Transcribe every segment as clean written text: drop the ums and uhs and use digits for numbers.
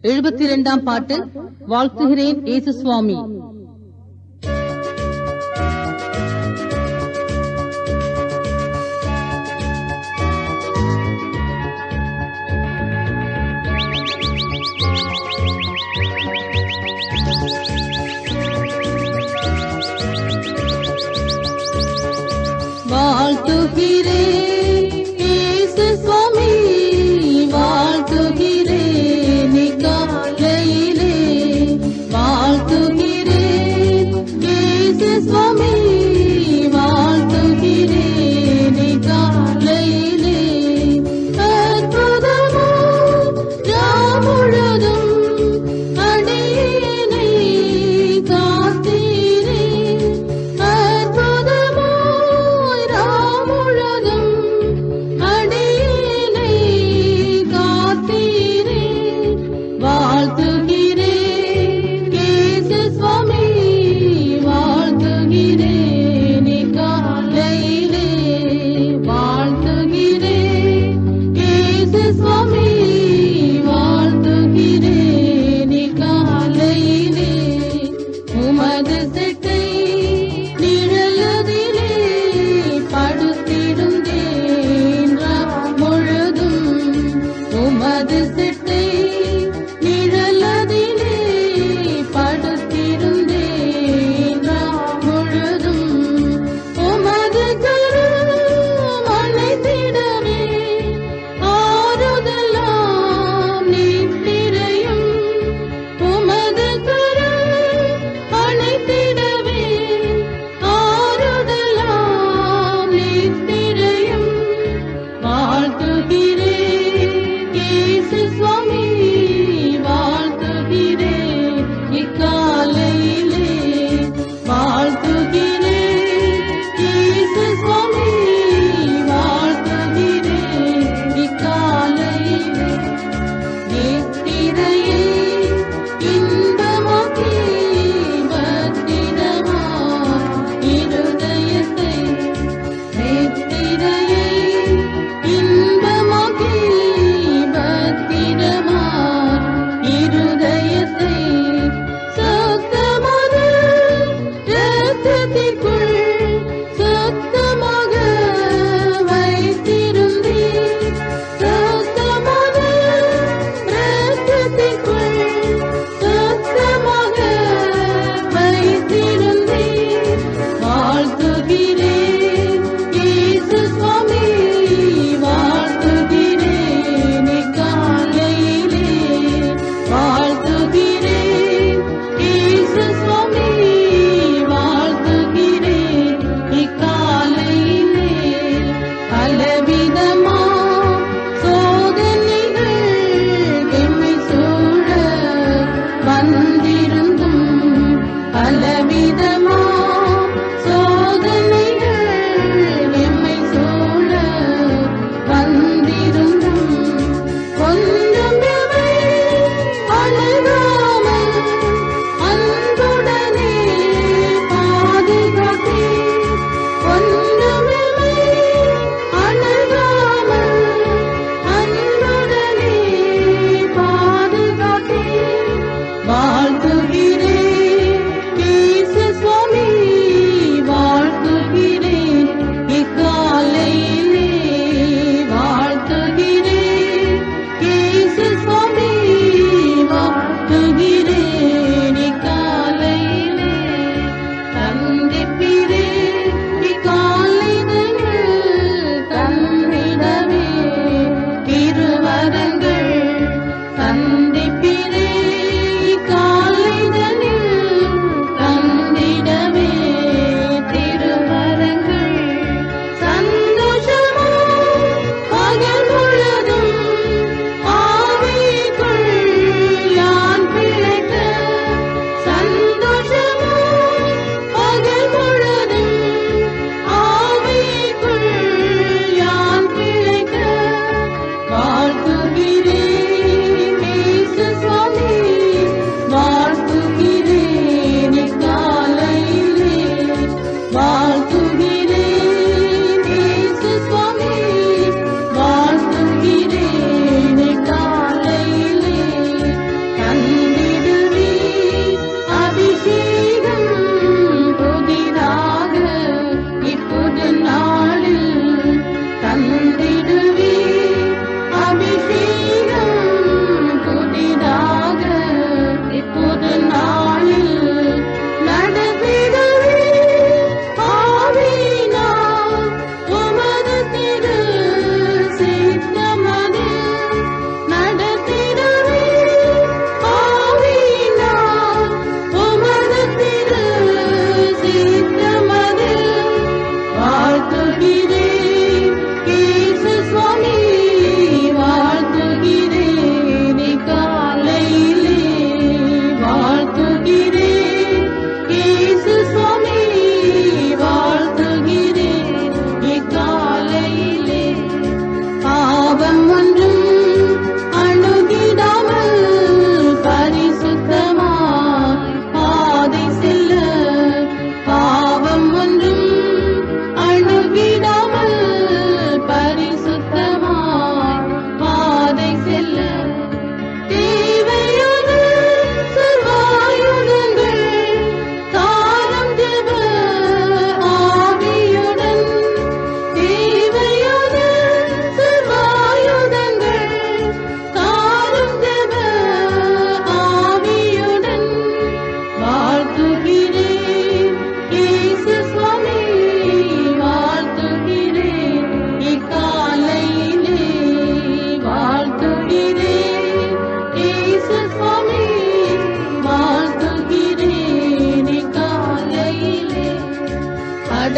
72ஆம் பாட்டு. வாழ்த்துகிறேன் இயேசு சுவாமி. வாழ்த்துகிறேன் இயேசு சுவாமி, வாழ்த்துகிறேன் காலையிலே, வாழ்த்துகிறேன் இயேசு சுவாமி, வாழ்த்துகிறேன் காலையிலே. அற்புதமோ முழுதும் அடியேனை காத்தீரே, அற்புதமோ முழுதும் அடியேனை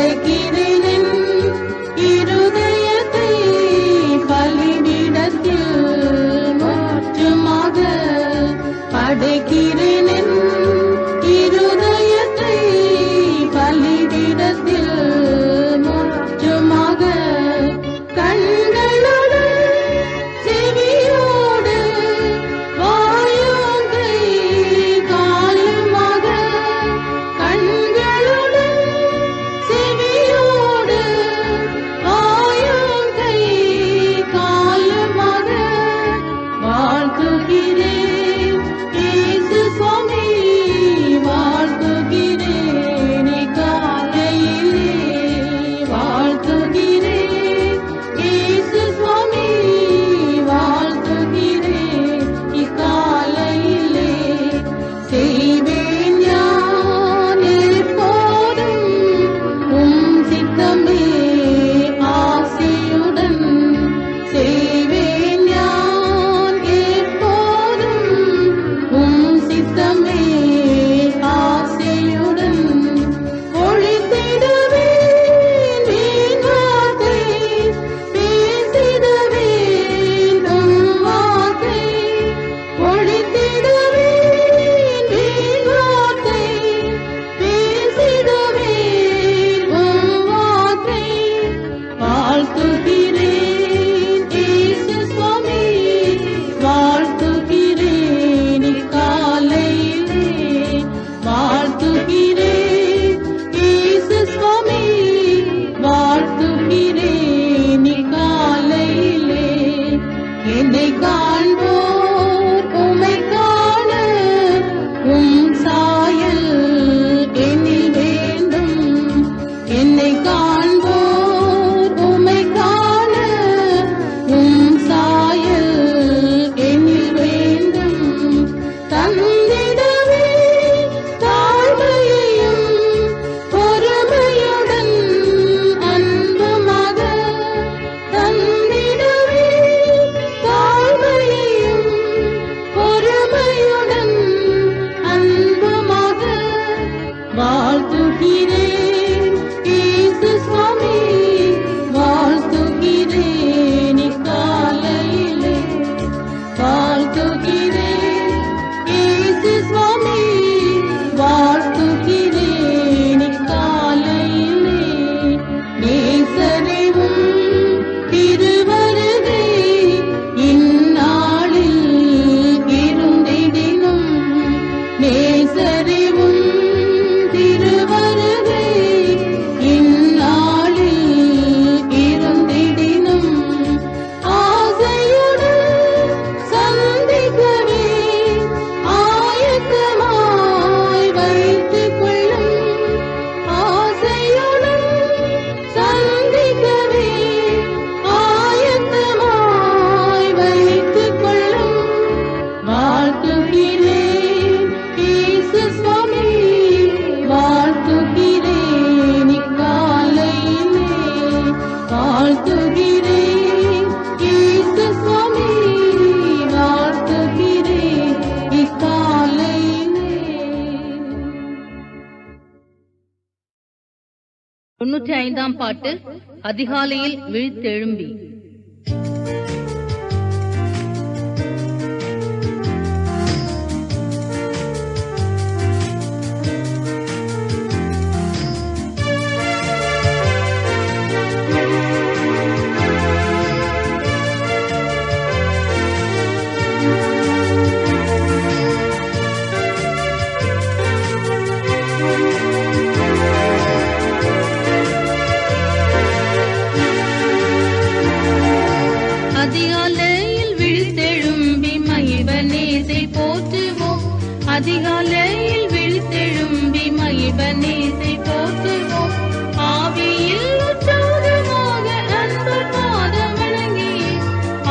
படைக்கிறேன் இருதயத்தை பலிபீடத்தில் முற்றுமாக படைக்கிறேன் இருதயத்தை பலிபீடத்தில் முற்றுமாக கண்களோடு செவியோடு வாயோங்கை காலுமாக கண்களோடு செவியோடு வாயோங்கை காலுமாக வாழ்த்துகிறேன் இயேசு சுவாமி வாழ்த்துகிறேன் காலையிலே வாழ்த்துகிறேன் இயேசு சுவாமி வாழ்த்துகிறேன் இக்காலையிலே செய்வேன் யான் எப்போதும் உம் சித்தமே ஆசையுடன் செய்வேன் யான் எப்போதும் உம் சித்தமே ஆசையுடன் ஒழித்திடுவேன் வீண் வார்த்தை பேசிடுவேன் உம் வார்த்தை ஒழித்திடுவேன் வீண் வார்த்தை பேசிடுவேன் உம் வார்த்தை வாழ்த்துகிறேன் இயேசு சுவாமி வாழ்த்துகிறேன் இக்காலையிலே வாழ்த்துகிறேன் இயேசு சுவாமி வாழ்த்துகிறேன் இக்காலையிலே என்னை காண்போர் உம்மை காண உம் சாயல் என்னில் வேண்டும் என்னை காண்போர் உம்மை காண உம் சாயல் என்னில் வேண்டும் தந்திடவே தாழ்மையையும் பொறுமையுடன் அன்புமாக தந்திடவே தாழ்மையையும் பொறுமையுடன் அன்புமாக வாழ்த்துகிறேன் இயேசு சுவாமி வாழ்த்துகிறேன் இக்காலையிலே வாழ்த்துகிறேன் இயேசு சுவாமி வாழ்த்துகிறேன் இக்காலையிலே நேசரேவும் திருவருகை இந்நாளில் இருந்திடினும் நேசரேவும் திருவருகை இந்நாளில் இருந்திடினும் ஆசையோடு சந்திக்கவே ஆயத்தமாய் வைத்துக் கொள்ளும் ஆசையோடு சந்திக்கவே ஆயத்தமாய் வைத்துக் கொள்ளும் வாழ்த்துகிறேன் இயேசு சுவாமி வாழ்த்துகிறேன் இக்காலையிலே வாழ்த்துகிறேன் இயேசு சுவாமி வாழ்த்துகிறேன் இக்காலையிலே 95ஆம் பாட்டு அதிகாலையில் விழித்தெழும்பி. அதிகாலையில் விழித்தெழும்பி மகிழ்வனேசை போற்றுவோம் அதிகாலையில் விழித்தெழும்பி மகிழ்வனேசை போற்றுவோம் ஆவியில் உற்சாகமாக அன்பு பாதம் வணங்கி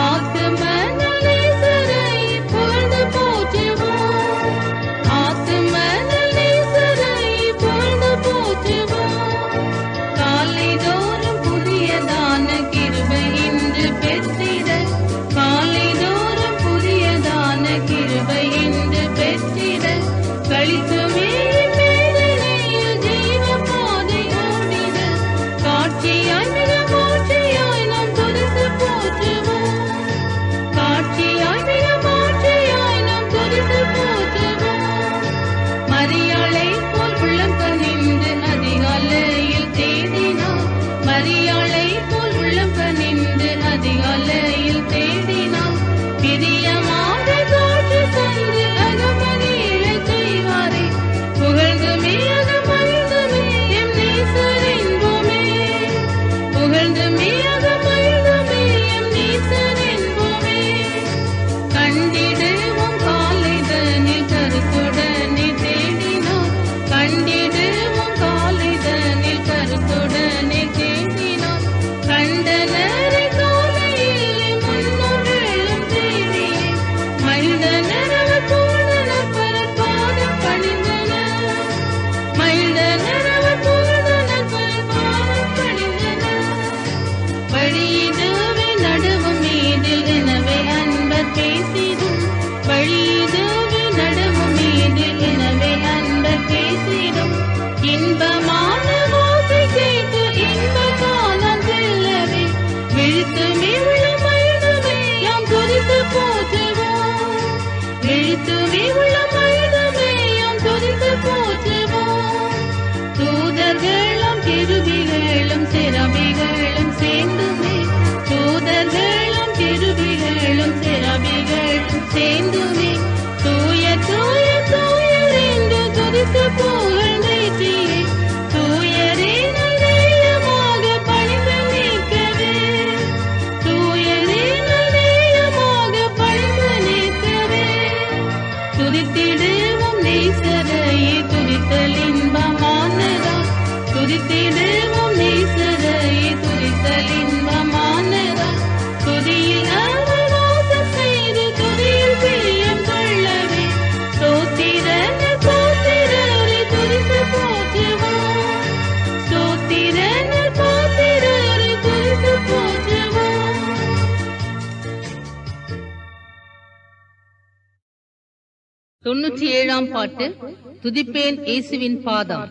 ஆத்துமனேசரை புகழ்ந்து போற்றுவோம் ஆத்துமனேசரை புகழ்ந்து போற்றுவோம் காலைதோறும் புதியதான கிருபை இன்று பெற்றிட காலைதோறும் புதியதான கிருபை இன்று பெற்றிட எழுத்துமே உள்ள மனிதமேயும் துதித்து போற்றுவோம். தூதர்களும் கிருபிகளும் செராபிகளும் சேர்ந்துமே, தூதர்களும் கிருபிகளும் செராபிகளும் சேர்ந்துமே, தூய தூய தூயர் என்று துதித்து புகழ்ந்தேற்றியே, தூயரே நல்நேயமாக பணிந்து நிற்கவே, தூயரே நல்நேயமாக பணிந்து நிற்கவே, துதித்திடுவோம் நேசரையே துதித்தல் இன்பமானதா, துதித்திடுவோம் நேசரையே துதித்தல் இன்பமானதா, துதியில் அவர் வாசம் செய்து துதியில் பிரியம் கொள்ளவே, ஸ்தோத்திரங்கள் பாத்திரரை துதித்து போற்றுவோம், ஸ்தோத்திரங்கள் பாத்திரரை துதித்து போற்றுவோம். 97ஆம் பாட்டு. துதிப்பேன் இயேசுவின் பாதம்.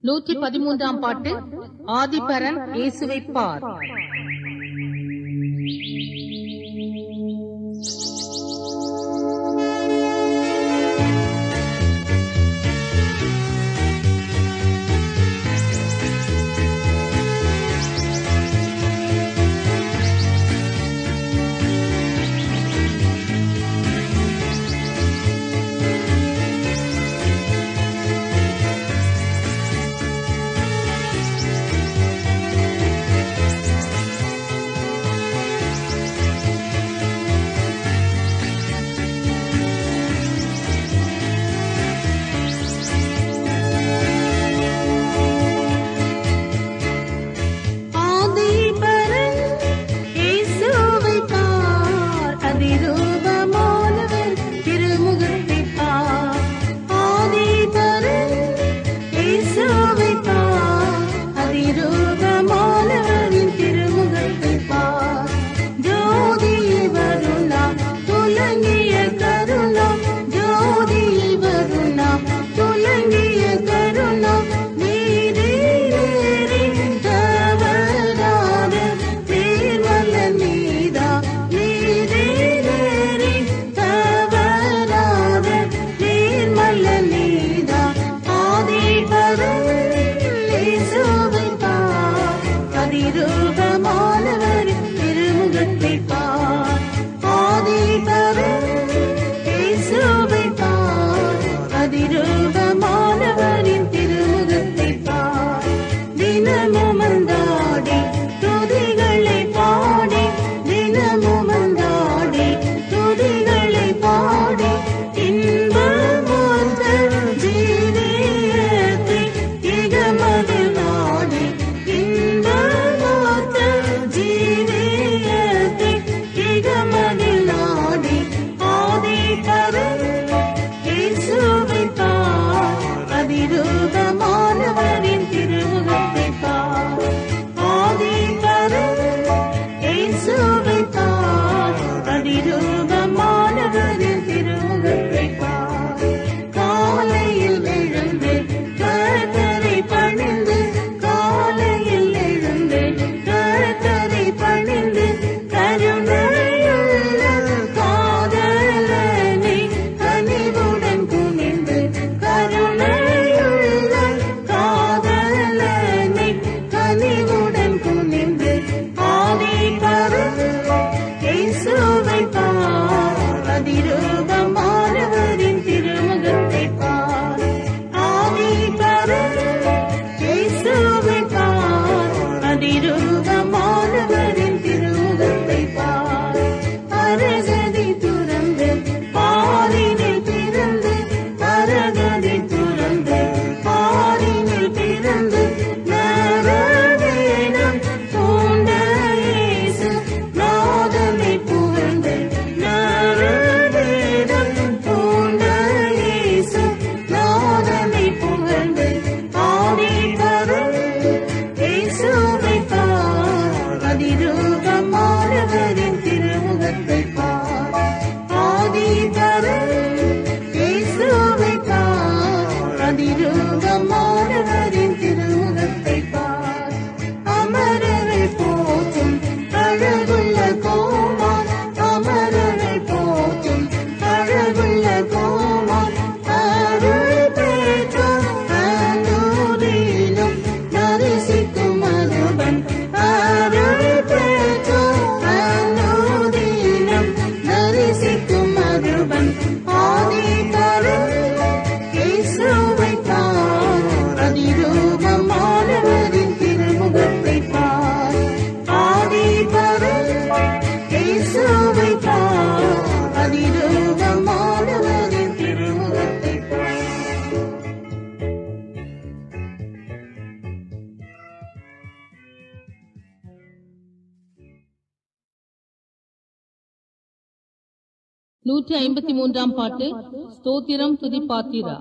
113 பாட்டு. ஆதிபரன் இயேசுவை பார். நூற்றி 53 பாட்டு. ஸ்தோத்திரம் துதி பாத்திரா.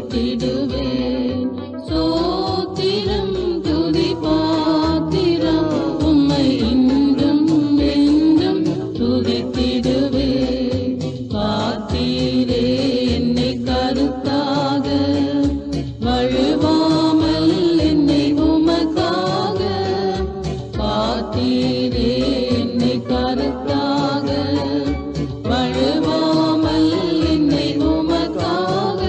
துதித்திடுவேன். ஸ்தோத்திரம் துதி பாத்திரம் உம்மை இன்றும் என்றும் துதித்திடுவேன். காத்தீரே என்னை கருத்தாக, வழுவாமல் என்னை உமக்காக. காத்தீரே என்னை கருத்தாக, வழுவாமல் என்னை உமக்காக.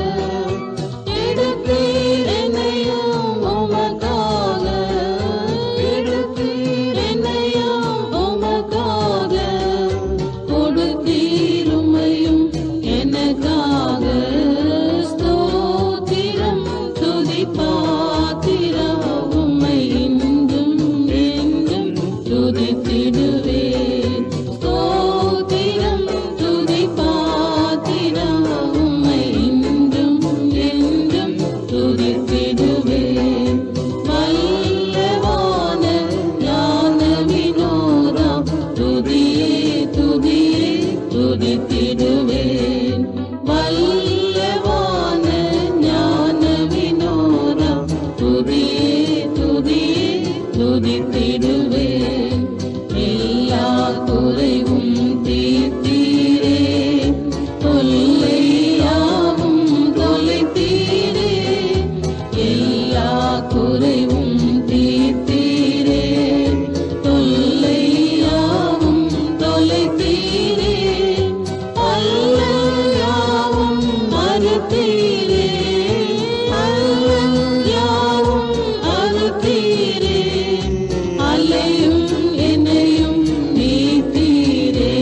எடுத்தீர் என்னையும் உமக்காக, எடுத்தீர் என்னையும் உமக்காக. கொடுத்தீர் உம்மையும் எனக்காக. ஸ்தோத்திரம் துதி பாத்திரம் உம்மை இன்றும் என்றும் துதித்திடுவேன். ஸ்தோத்திரம் துதி பாத்திரம் உம்மை இன்றும் என்றும் துதித்திடுவேன். வல்லவான ஞான வினோதா துதியே துதியே துதித்திடுவேன். வல்லவான ஞான வினோதா துதியே துதியே துதித்திடுவேன். எல்லா குறைவும் தீர்த்தீரே, தொல்லையாவும் தொலைத்தீரே. எல்லா குறைவும் தீர்த்தீரே, தொல்லையாவும் தொலைத்தீரே. அல்லல்யாவும் மறுத்தீரே, அல்லல்யாவும் அறுத்தீரே. அலையும் என்னையும் நீத்தீரே.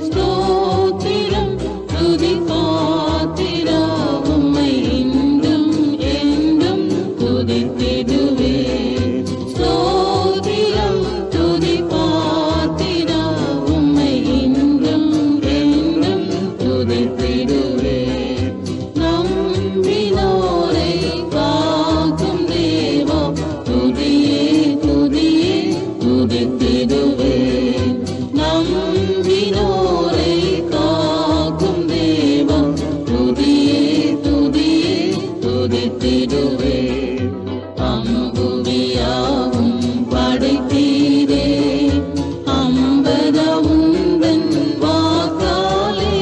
ஸ்தோத்திரம் துதி பாத்திரம் உம்மை இன்றும் என்றும் துதித்திடுவேன். ஸ்தோத்திரம் துதி பாத்திரம் உம்மை இன்றும் என்றும் துதித்திடுவேன். நம்பினோரை காக்கும் தேவா துதியே துதியே துதித்திடுவேன். நம்பினோரை காக்கும் தேவா துதியே துதியே துதித்திடுவேன். அம்புவியாவும் படைத்தீரே, அம்பரவுந்தன் வாக்காலே.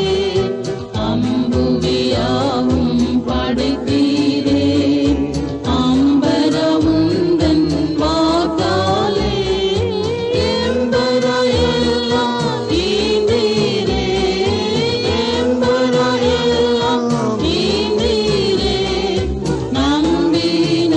அம்புவியாவும் படைத்தீரே, அம்பரவுந்தன் வாக்காலே. எம்பரையெல்லாம் ஈந்தீரே, எம்பரையெல்லாம் ஈந்தீரே. நம்பினோரை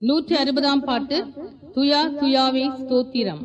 160ஆம் பாட்டு துயா துயாவே ஸ்தோத்திரம்.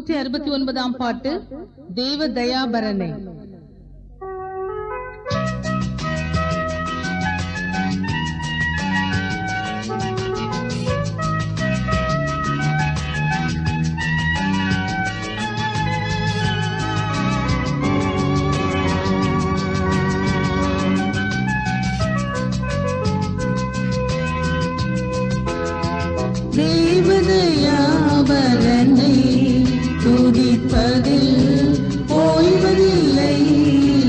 169 பாட்டு தேவ தயாபரனே. தேவதயாபரனை துதிப்பதில் ஓய்வதில்லை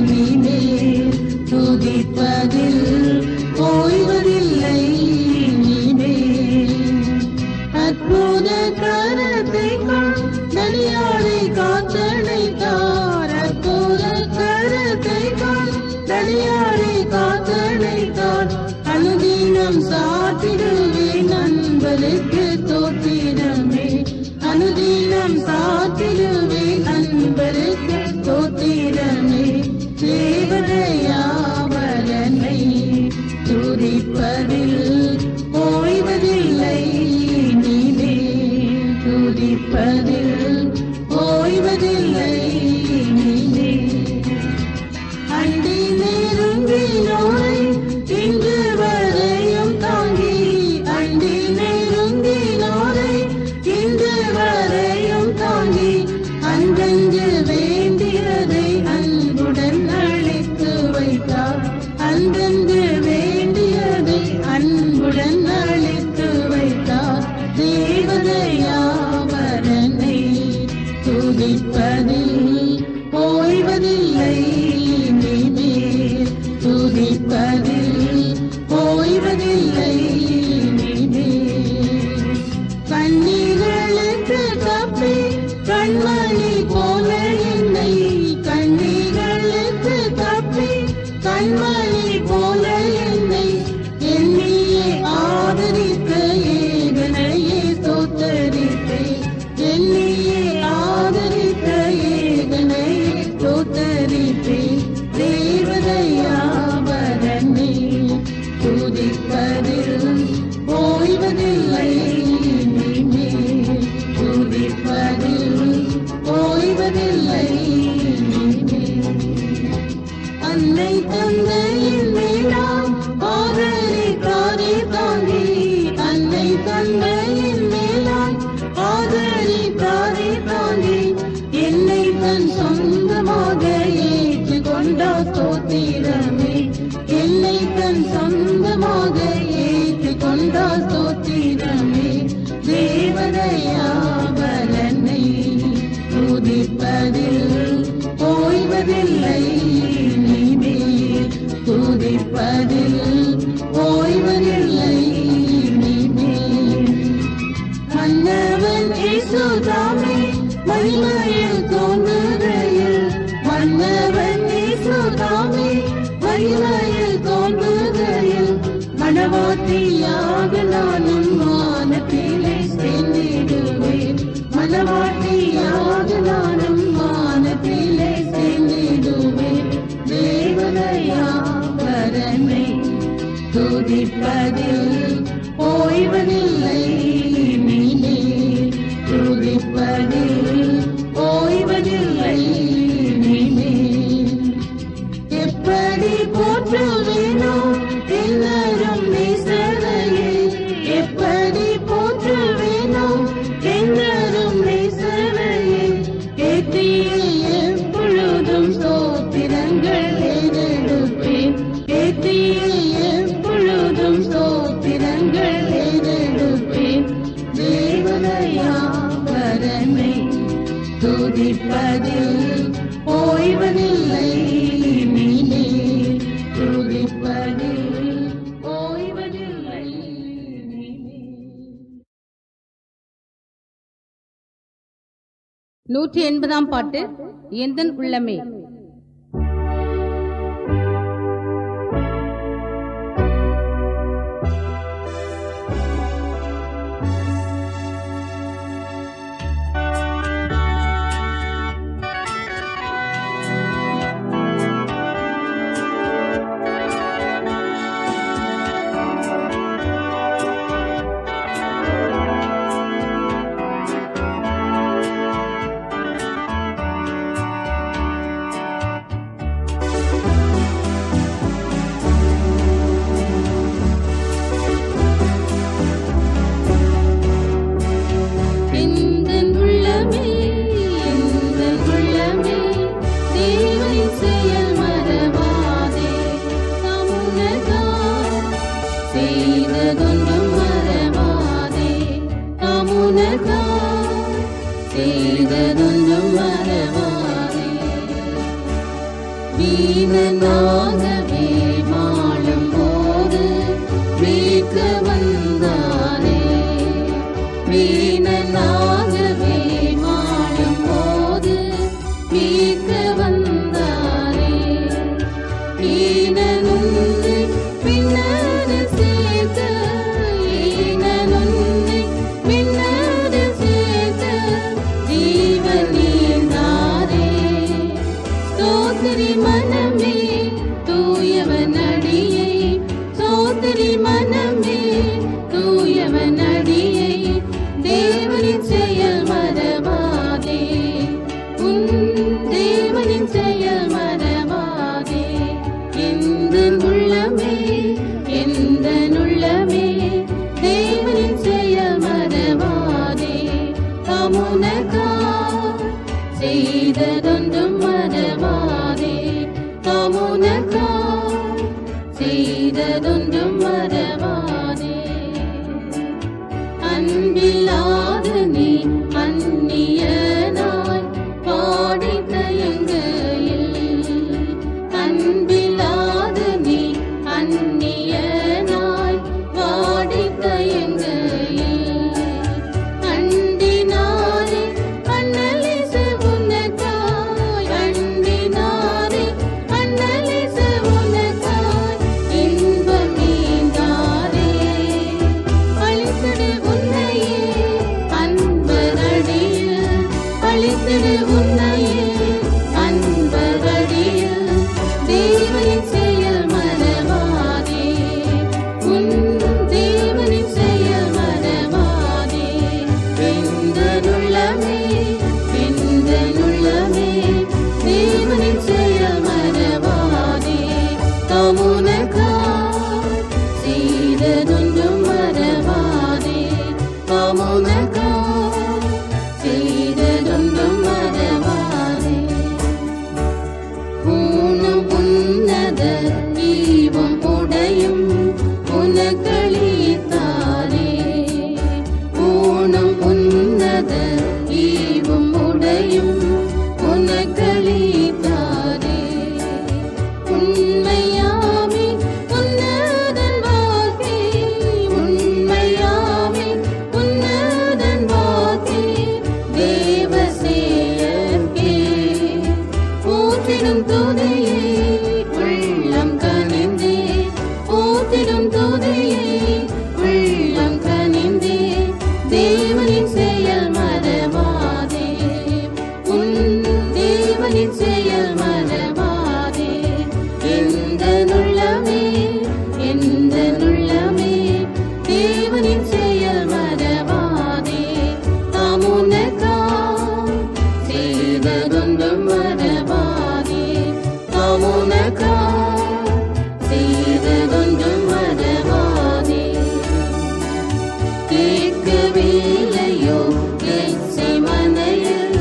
நீனே, துதிப்பதில் ஓய்வதில்லை நீனே. அற்புத கரத்தை தனியாரை காத்தழைத்தார், அற்புத கரத்தை தனியாரை காத்தழைத்தார். அனுதினம் சாத்திடுவேன் நண்பருக்கு தோத்திரமே, அனுதினம் சாத்திடுவேன் நண்பருக்கு தோத்திரமே. தேவதயாபரனை துதிப்பதில் ஓய்வதில்லை நீனே, துதிப்பதில் ஓய்வதில்லை நீனே. அண்டி நெருங்கினோரை இன்று வரையும் தாங்கி, அண்டி நெருங்கினோரை இன்று வரையும் தாங்கி, அன்றென்று வேண்டியதை அன்புடன் அழைத்து வைத்தார், அன்றென்று வேண்டியதை அன்புடன் அழைத்து வைத்தார். தேவதயாபரனை துதிப்பதில் ஓய்வதில்லை நீனே, துதிப்பதில் ஓய்வதில்லை நீனே. கண்ணீர்களுக்கு தப்பி கண்மணி போல என்னை, கண்ணீர்களுக்கு தப்பி கண்மணி போல என்னை எண்ணியே ஆதரித்த ஏகனையே தோத்தரித்தேன், எண்ணியே ஆதரித்த ஏகனையே தோத்தரித்தேன். தேவதயாபரனை துதிப்பதில் ஓய்வதில்லை நீனே, துதிப்பதில் ஓய்வதில்லை நீனே. அன்னை தந்தையின் மேலாம் ஆதரித்தாரே தாங்கி, அன்னை தந்தையின் மேலாம் ஆதரித்தாரே தாங்கி, என்னை தன் சொந்தமாக ஏற்றுக்கொண்டார் தோத்திரமே, என்னை தன் சொந்தமாக ஏற்றுக்கொண்டார் தோத்திரமே. தேவதயாபரனை துதிப்பதில் ஓய்வதில்லை நீனே, துதிப்பதில் ஓய்வதில்லை நீனே. மன்னவன் இயேசுதாமே மகிமையில் தோன்றுகையில், மன்னவன் இயேசுதாமே மகிமையில் தோன்றுகையில், மணவாட்டியாக நானும் வானத்திலே சேர்ந்திடுவேன், மணவாட்டியாக நானும் வானத்திலே சேர்ந்திடுவேன். தேவதயாபரனை துதிப்பதில் ஓய்வதில்லை நீனே, துதிப்பதில் ஓய்வதில்லை நீனே. எப்படி போற்றுவேனோ எல்லாரும் நேசரையே, எப்படி போற்றுவேனோ எல்லாரும் நேசரையே. ஏத்தியே எப்பொழுதும் ஸ்தோத்திரங்கள் ஏறெடுப்பேன், ஏத்தியே எப்பொழுதும் ஸ்தோத்திரங்கள் ஏறெடுப்பேன். தேவதயாபரனை துதிப்பதில் ஓய்வதில்லை நீனே, துதிப்பதில் ஓய்வதில்லை நீனே. 180 பாட்டு எந்தன் உள்ளமே. வீணனாகவே வாழும் போது மீட்க வந்தாரே. வீணனாகவே வாழும் போது மீட்க வந்தாரே. ஈனனுன்னை பின்னரில் சேர்த்த, ஈனனுன்னை பின்னரில் சேர்த்த ஜீவனீந்தாரே. ஸ்தோத்திரி மனமே தூயவன் அடியை, ஸ்தோத்திரி மனமே தூயவன் அடியை. தேவனின் செயல் மறவாதே, உன் தேவனின் செயல் மறவாதே. எந்த உள்ளமே, எந்த உள்ளமே தேவனின் செயல் மறவாதே. தமுனகா செய்ததொன்றும் மறவாதே, தமுனகா செய்ததொன்றும் மறவாதே. அன்பில்லாத நீ அந்நியனாய் பாடி தயங்கையில், அன்பில்லாத நீ அந்நியனாய் பாடி தயங்கையில். அண்டினாரே அண்ணலிசு உனக்காய், அண்டினாரே அண்ணலிசு உனக்காய் இன்பம் நீந்தாரே. அழித்திடு உன்னையே அன்பரடியில், அழித்திடு உன்னையே அன்பரடியில். தேவனின் செயல் மறவாதே, உன் தேவனின் செயல் மறவாதே. எந்த உள்ளமே, எந்த உள்ளமே தேவனின் செயல் மறவாதே. தமுனகா செய்ததொன்றும் மறவாதே, தமுனகா செய்ததொன்றும் மறவாதே. ஊனும் உன்னத ஈவும் உடையும் உனக்களித்தாரே. ஊனும் உன்னத ஈவும் உடையும் உனக்களித்தாரே. உண்மையாமே உன்னதன் வாக்கே, உண்மையாமே உன்னதன் வாக்கே. தேவ செயற்கே ஊற்றிடும் துதியை உள்ளம் கனிந்தே, ஊற்றிடும் துதியை உள்ளம் கனிந்தே. தேவனின் செயல் மறவாதே, உன் தேவனின் செயல் மறவாதே. எந்த உள்ளமே, எந்த உள்ளமே தேவனின் செயல் மறவாதே. தமுனகா செய்ததொன்றும் மறவாதே, தமுனகா செய்ததொன்றும் மறவாதே. கேட்கவில்லையோ கெத்செமனையில்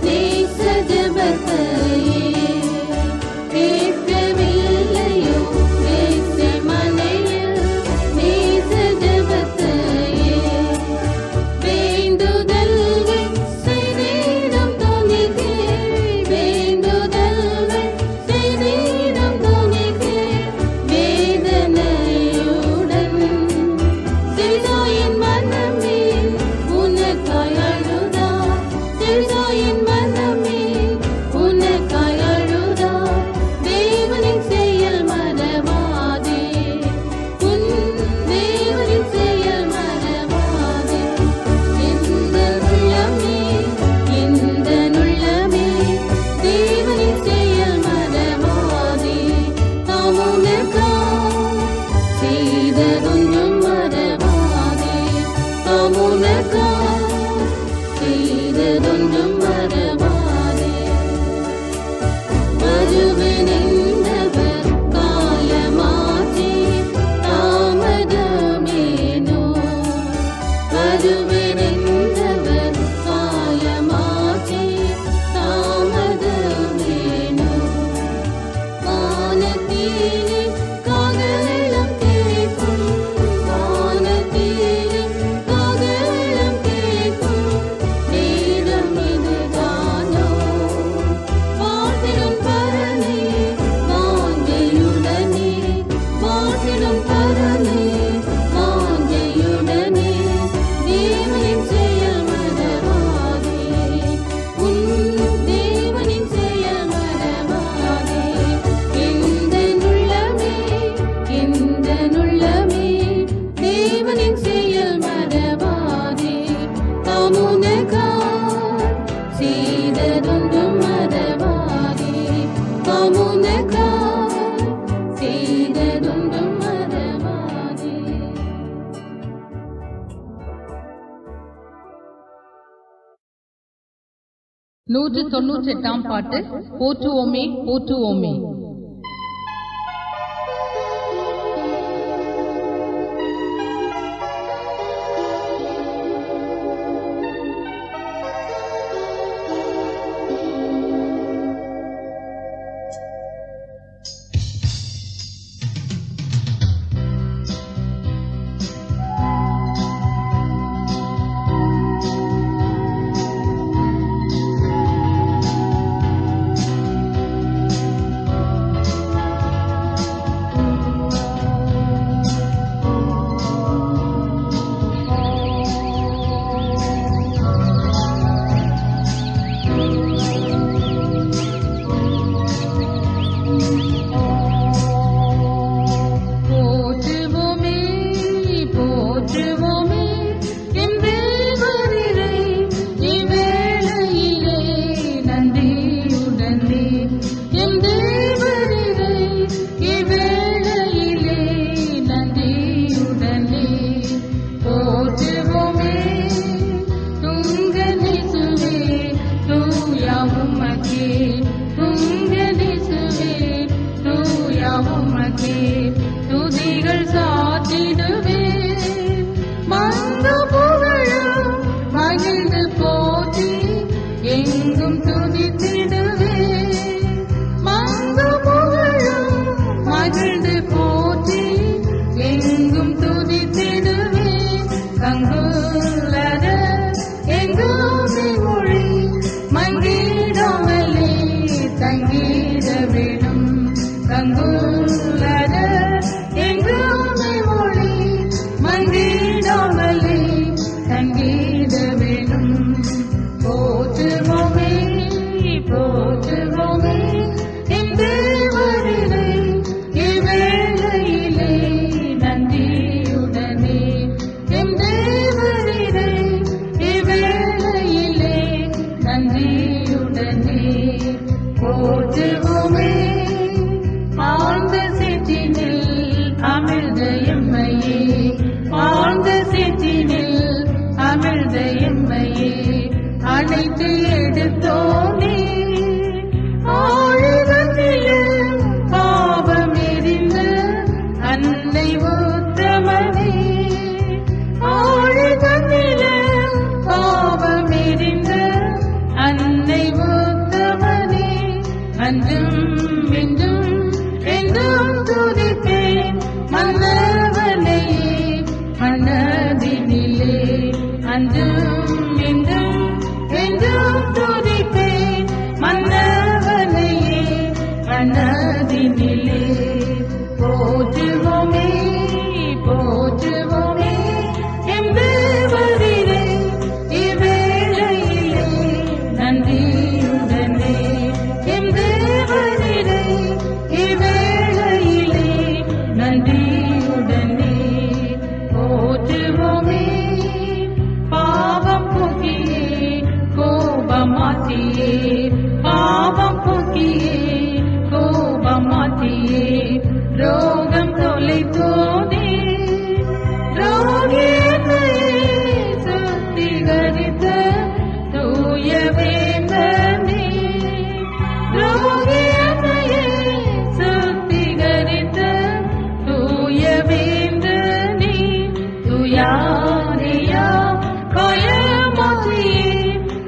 நேச ஜெபத்தையே, கேட்கவில்லையோ கெத்செமனையில் நேச ஜெபத்தையே. வேண்டுதல்கள் செய்திடும் துணிக்கே, செய்ததொன்றும் மறவாதே உனக்காய் செய்ததொன்றும் மறவாதே. 198 பாட்டு. போற்றுவோமே போற்றுவோமே.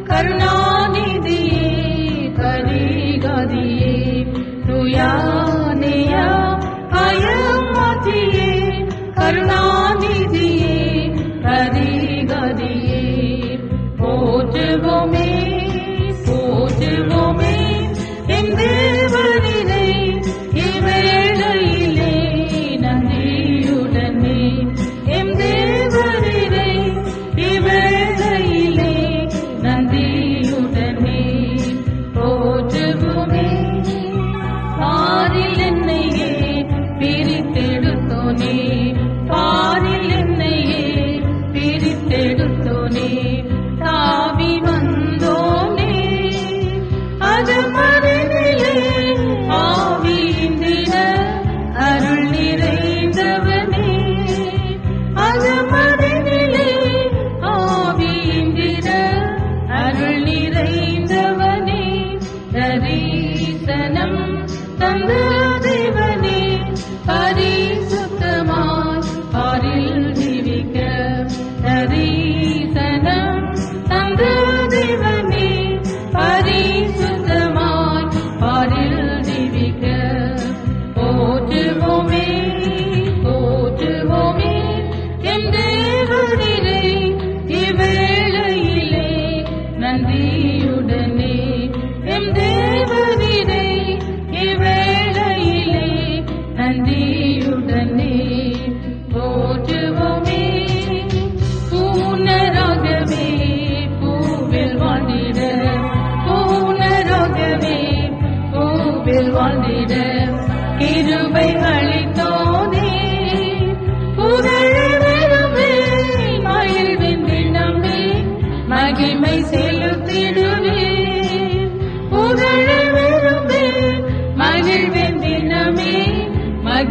கருணாநிதியே கரிகாதியே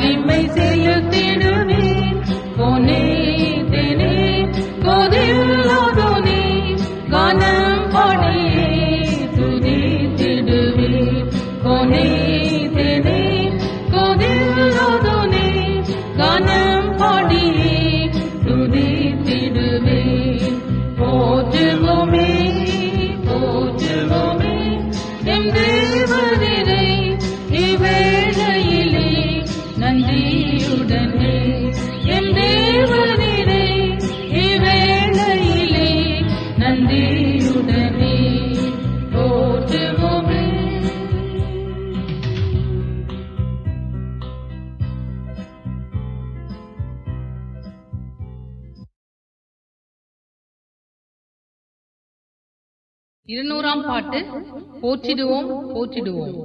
மகிமை செலுத்திடுவேன் கோனே தேனே கோதில்லாதோனே கானம் பாடியே துதித்திடுவேன் கோனே தேனே கோதில்லாதோனே கானம் பாடியே துதித்திடுவேன் போற்றுவோமே போற்றுவோமே எம் தேவனே இவ்வேளையிலே நன்றியுடனே எம் தேவனே இவ்வேளையிலே நன்றியுடனே போற்றுவோமே. இருநூறாம் பாட்டு. போற்றிடுவோம் போற்றிடுவோம்.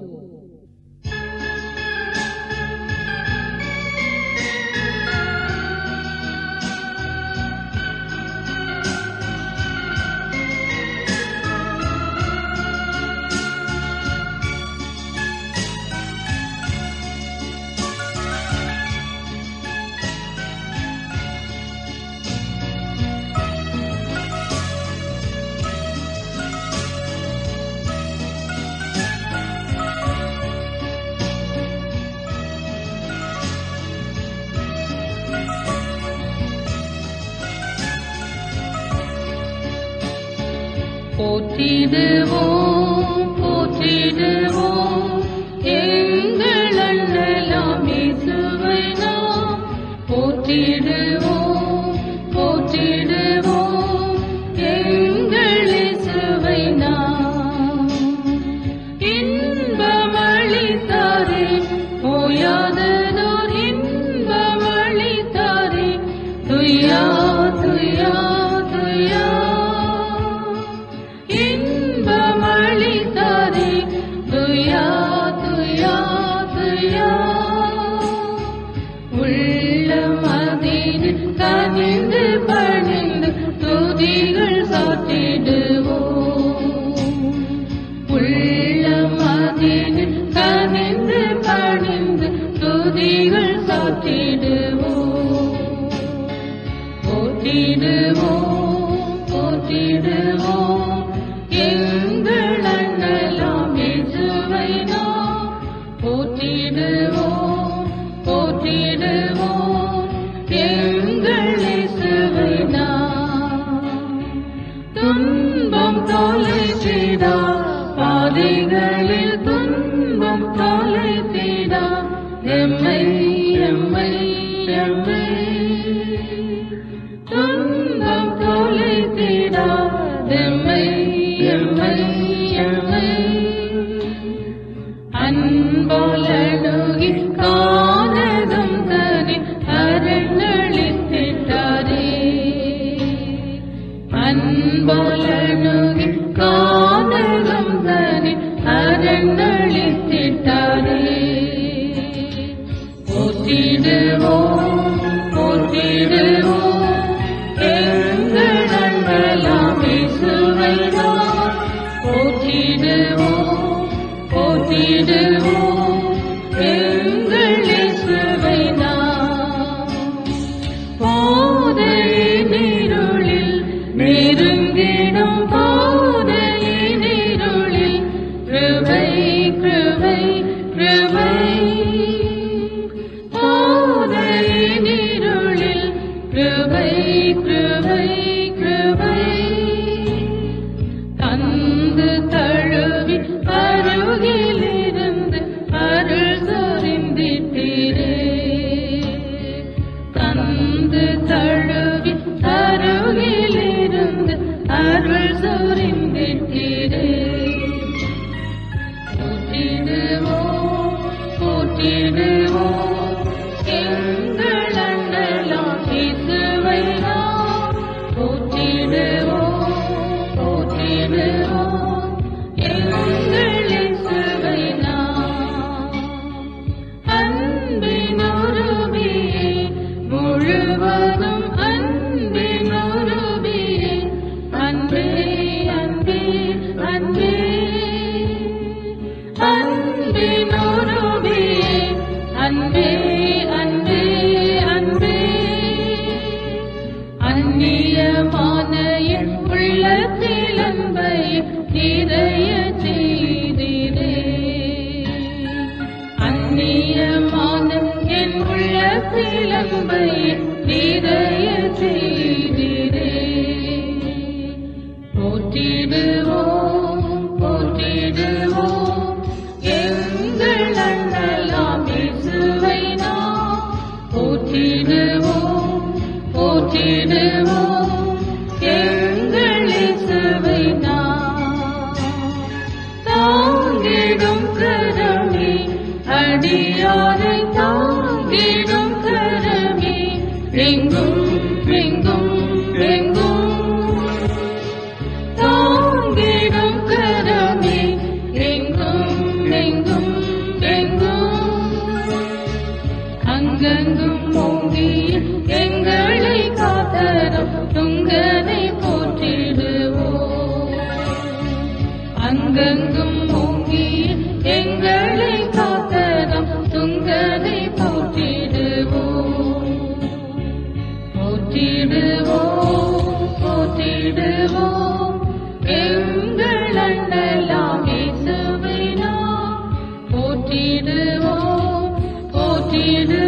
போற்றிடுவோம் போற்றிடுவோம் எங்கள் அண்ணலாம் இயேசுவை நாம் போற்றிடுவோம் போற்றிடுவோம் எங்கள் இயேசுவை நாம் இன்பமளித்தாரே ஓயாததோர் இன்பமளித்தாரே துய்யா துய்யா துய்யா இன்பமளித்தாரே துய்யா துய்யா துய்யா உள்ளமதில் கனிந்து பணிந்து துதிகள் சாற்றிடுவோம் உள்ளமதில் கனிந்து பணிந்து துதிகள் சாற்றிடுவோம் போற்றிடுவோம் போற்றிடுவோம் எங்கள் அண்ணலாம் இயேசுவை நாம் போற்றிடுவோம் போற்றிடுவோம் எங்கள் இயேசுவை நாம் துன்பம் தொலைத்திடா பாதைகளில் துன்பம் தொலைத்திடா எம்மை எம்மை எம்மை துன்பம் தொலைத்திடா எம்மை எம்மை எம்மை அன்போலணுகி கானகம் தனி அரண்களித்திட்டாரே அன்போலணுகி கானகம் தனி அரண்களித்திட்டாரே போற்றிடுவோம் போற்றிடுவோம் எங்கள் அண்ணலாம் இயேசுவை நாம் போற்றிடுவோம் போற்றிடுவோம் எங்கள் இயேசுவை நாம் போதையினிருளில் நெருங்கிடும் போதையினிருளில் கிருபை கிருபை கிருபை போதையினிருளில் கிருபை கிருபை கிருபை தந்து தழுவி அருகிலிருந்து அருள் சொரிந்திட்டீரே தந்து தழுவி அருகிலிருந்து அருள் சொரிந்திட்டீரே போற்றிடுவோம் போற்றிடுவோம் எங்கள் அண்ணலாம் இயேசுவை நாம் போற்றிடுவோம் போற்றிடுவோம் எங்கள் இயேசுவை அன்பை நிறைய செய்திரே. போற்றிடுவோம் போற்றிடுவோம் எங்கள் அண்ணலாம் இயேசுவை நாம். போற்றிடுவோம் போற்றிடுவோம் எங்கள் இயேசுவை நாம். தாங்கிடும் கரமே அடியாரை தாங்கிடும் கரமே எங்கும் எங்கும் எங்கும். தாங்கிடும் கரமே எங்கும் எங்கும் எங்கும். அங்கங்கும் ஓங்கி எங்களை காத்தரும் துங்கனை போற்றிடுவோம். அங்கங்கும் ஓங்கி எங்களை காத்தரும் துங்கனை போற்றிடுவோம். போற்றிடுவோம் போற்றிடுவோம் எங்கள் அண்ணலாம் இயேசுவை நாம். போற்றிடுவோம் போற்றிடுவோம்